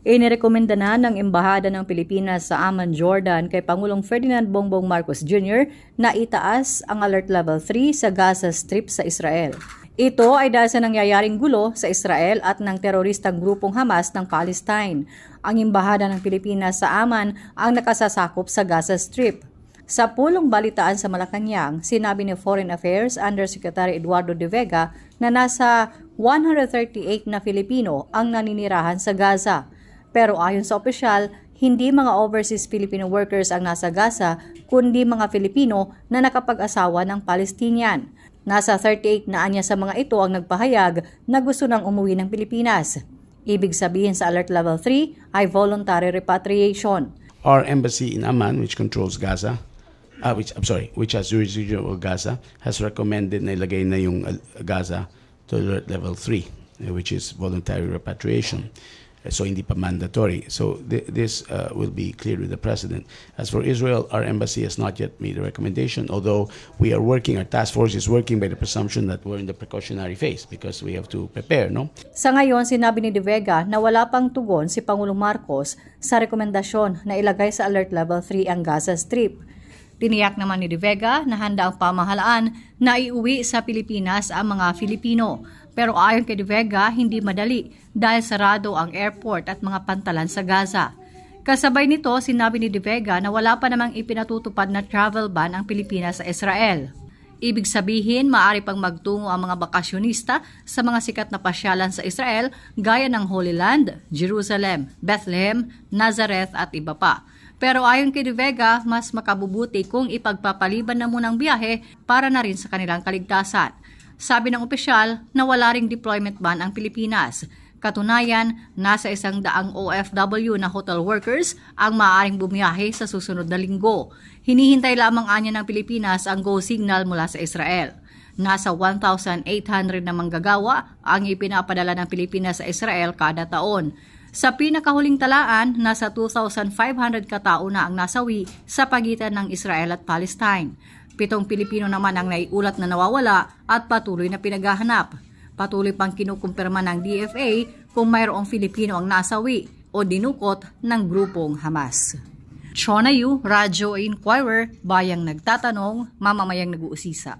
Inirekomenda na ng Embahada ng Pilipinas sa Amman, Jordan kay Pangulong Ferdinand Bongbong Marcos Jr. na itaas ang Alert Level 3 sa Gaza Strip sa Israel. Ito ay dahil sa nangyayaring gulo sa Israel at ng teroristang grupong Hamas ng Palestine. Ang Embahada ng Pilipinas sa Amman ang nakasasakop sa Gaza Strip. Sa pulong balitaan sa Malacanang, sinabi ni Foreign Affairs Undersecretary Eduardo de Vega na nasa 138 na Filipino ang naninirahan sa Gaza. Pero ayon sa opisyal, hindi mga overseas Filipino workers ang nasa Gaza, kundi mga Filipino na nakapag-asawa ng Palestinian. Nasa 38 na anya sa mga ito ang nagpahayag na gusto nang umuwi ng Pilipinas. Ibig sabihin sa Alert Level 3 ay voluntary repatriation. Our embassy in Amman, which controls Gaza, which has jurisdiction over Gaza, has recommended na ilagay na yung Gaza to Alert Level 3, which is voluntary repatriation. So hindi pa mandatory. So this will be clear with the President. As for Israel, our embassy has not yet made a recommendation, although we are working, our task force is working by the presumption that we're in the precautionary phase because we have to prepare, no? Sa ngayon, sinabi ni De Vega na wala pang tugon si Pangulong Marcos sa rekomendasyon na ilagay sa Alert Level 3 ang Gaza Strip. Tiniyak naman ni De Vega na handa ang pamahalaan na iuwi sa Pilipinas ang mga Filipino. Pero ayon kay De Vega, hindi madali dahil sarado ang airport at mga pantalan sa Gaza. Kasabay nito, sinabi ni De Vega na wala pa namang ipinatutupad na travel ban ang Pilipinas sa Israel. Ibig sabihin, maaari pang magtungo ang mga bakasyonista sa mga sikat na pasyalan sa Israel gaya ng Holy Land, Jerusalem, Bethlehem, Nazareth at iba pa. Pero ayon kay De Vega, mas makabubuti kung ipagpapaliban na munang biyahe para na rin sa kanilang kaligtasan. Sabi ng opisyal na wala ring deployment ban ang Pilipinas. Katunayan, nasa 100 OFW na hotel workers ang maaaring bumiyahe sa susunod na linggo. Hinihintay lamang anya ng Pilipinas ang go signal mula sa Israel. Nasa 1,800 na manggagawa ang ipinapadala ng Pilipinas sa Israel kada taon. Sa pinakahuling talaan, nasa 2,500 katao na ang nasawi sa pagitan ng Israel at Palestine. 7 Pilipino naman ang naiulat na nawawala at patuloy na pinaghahanap. Patuloy pang kinukumpirma ng DFA kung mayroong Filipino ang nasawi o dinukot ng grupong Hamas. Chona Yu, Radyo Inquirer, bayang nagtatanong, mamamayang nag-uusisa.